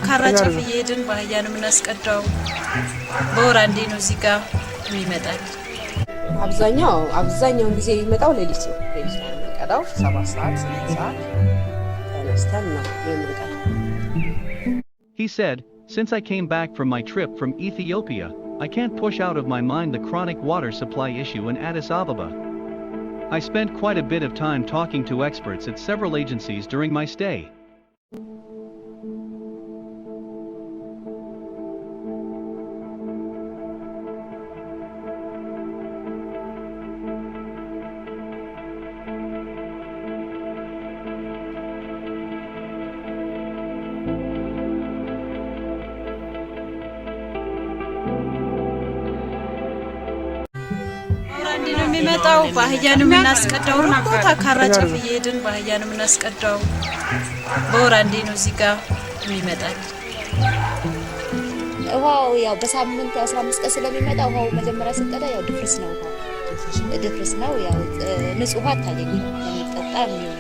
ካራጨፍ እየሄድን ባህያን የምናስቀዳው በወር አንዴ ነው እዚህ ጋር የሚመጣል። አብዛኛውን ጊዜ የሚመጣው ሌሊት ነው። ሌሊት ነው የምንቀዳው 7 ሰዓት 8 ሰዓት ተነስተን ነው የምንቀዳው። He said, since I came back from my trip from Ethiopia, I can't push out of my mind the chronic water supply issue in Addis Ababa. I spent quite a bit of time talking to experts at several agencies during my stay. የሚመጣው ባህያን የምናስቀዳው ቦታ ካራጨፍ እየሄድን ባህያን የምናስቀዳው በወር አንዴ ነው እዚህ ጋር የሚመጣል። ውሃው ያው በሳምንት 15 ቀን ስለሚመጣ ውሃው መጀመሪያ ስንቀዳ ያው ድፍርስ ነው ያው ንጹህ ውሃ አታገኝም ለሚጠጣ የሚሆን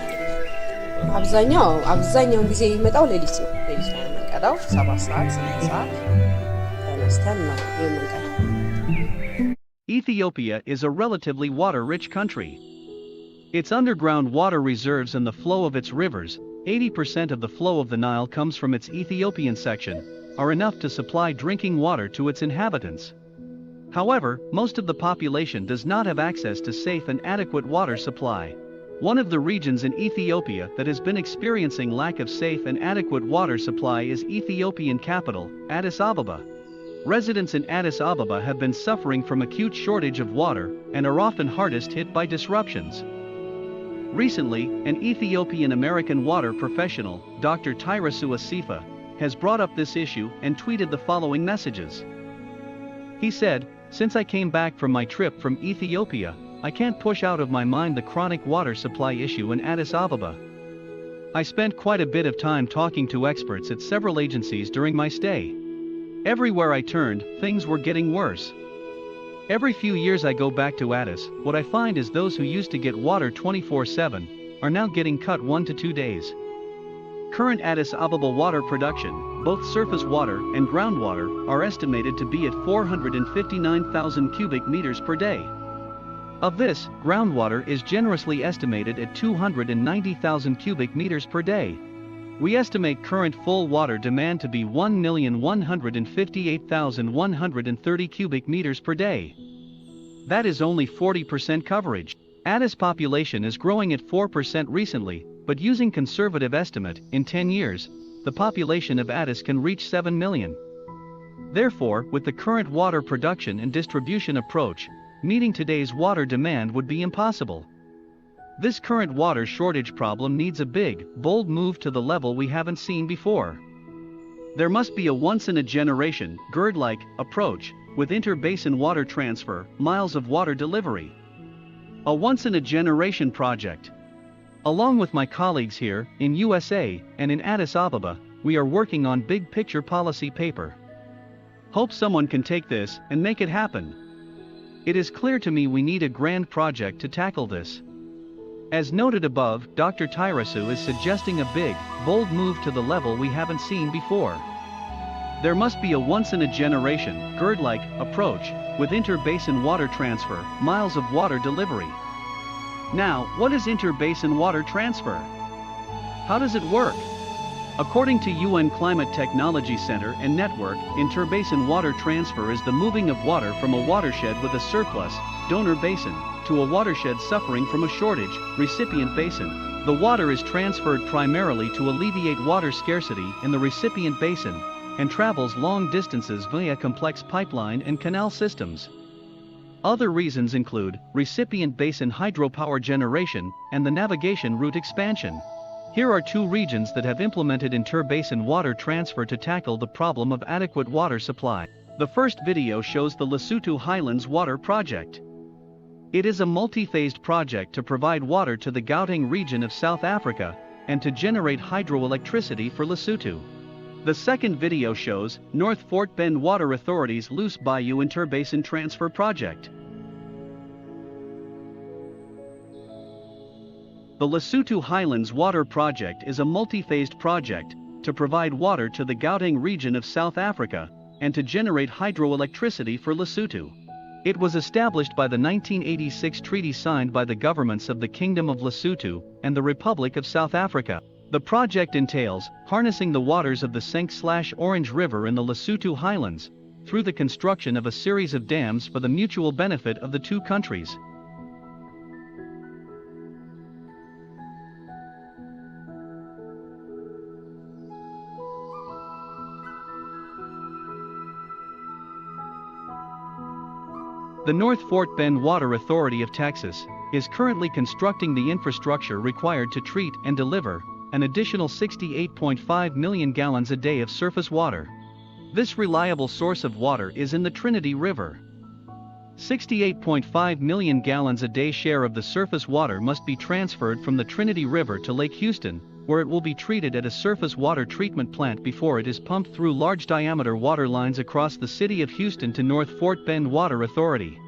አብዛኛውን ጊዜ የሚመጣው ሌሊት ነው የምንቀዳው 7 ሰዓት 8 ሰዓት ተነስተን ነው የምንቀዳው። Ethiopia is a relatively water-rich country. Its underground water reserves and the flow of its rivers, 80% of the flow of the Nile comes from its Ethiopian section, are enough to supply drinking water to its inhabitants. However, most of the population does not have access to safe and adequate water supply. One of the regions in Ethiopia that has been experiencing lack of safe and adequate water supply is Ethiopian capital, Addis Ababa. Residents in Addis Ababa have been suffering from acute shortage of water and are often hardest hit by disruptions. Recently, an Ethiopian-American water professional, Dr. Tyrasu Asifa, has brought up this issue and tweeted the following messages. He said, "Since I came back from my trip from Ethiopia, I can't push out of my mind the chronic water supply issue in Addis Ababa. I spent quite a bit of time talking to experts at several agencies during my stay. Everywhere I turned, things were getting worse. Every few years I go back to Addis, what I find is those who used to get water 24/7 are now getting cut 1 to 2 days. Current Addis Ababa water production, both surface water and groundwater, are estimated to be at 459,000 cubic meters per day. Of this, groundwater is generously estimated at 290,000 cubic meters per day. We estimate current full water demand to be 1,158,130 cubic meters per day. That is only 40% coverage. Addis population is growing at 4% recently, but using conservative estimate, in 10 years, the population of Addis can reach 7 million. Therefore, with the current water production and distribution approach, meeting today's water demand would be impossible. This current water shortage problem needs a big, bold move to the level we haven't seen before. There must be a once-in-a-generation, GERD-like, approach, with inter-basin water transfer, miles of water delivery. A once-in-a-generation project. Along with my colleagues here, in USA, and in Addis Ababa, we are working on big-picture policy paper. Hope someone can take this and make it happen. It is clear to me we need a grand project to tackle this. As noted above, Dr. Tyrasu is suggesting a big, bold move to the level we haven't seen before. There must be a once-in-a-generation, GERD-like, approach, with inter-basin water transfer, miles of water delivery. Now, what is inter-basin water transfer? How does it work? According to UN Climate Technology Center and Network, inter-basin water transfer is the moving of water from a watershed with a surplus, donor basin, to a watershed suffering from a shortage, recipient basin. The water is transferred primarily to alleviate water scarcity in the recipient basin, and travels long distances via complex pipeline and canal systems. Other reasons include recipient basin hydropower generation and the navigation route expansion. Here are 2 regions that have implemented inter-basin water transfer to tackle the problem of adequate water supply. The first video shows the Lesotho Highlands Water Project. It is a multi-phased project to provide water to the Gauteng region of South Africa, and to generate hydroelectricity for Lesotho. The second video shows North Fort Bend Water Authority's Loose Bayou Inter-Basin Transfer Project. The Lesotho Highlands Water Project is a multi-phased project, to provide water to the Gauteng region of South Africa, and to generate hydroelectricity for Lesotho. It was established by the 1986 treaty signed by the governments of the Kingdom of Lesotho and the Republic of South Africa. The project entails harnessing the waters of the Senk/Orange River in the Lesotho highlands, through the construction of a series of dams for the mutual benefit of the two countries. The North Fort Bend Water Authority of Texas is currently constructing the infrastructure required to treat and deliver an additional 68.5 million gallons a day of surface water. This reliable source of water is in the Trinity River. 68.5 million gallons a day share of the surface water must be transferred from the Trinity River to Lake Houston, where it will be treated at a surface water treatment plant before it is pumped through large-diameter water lines across the city of Houston to North Fort Bend Water Authority.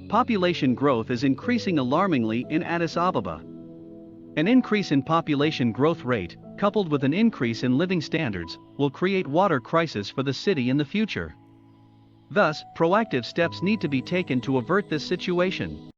Population growth is increasing alarmingly in Addis Ababa. An increase in population growth rate, coupled with an increase in living standards, will create water crisis for the city in the future. Thus, proactive steps need to be taken to avert this situation.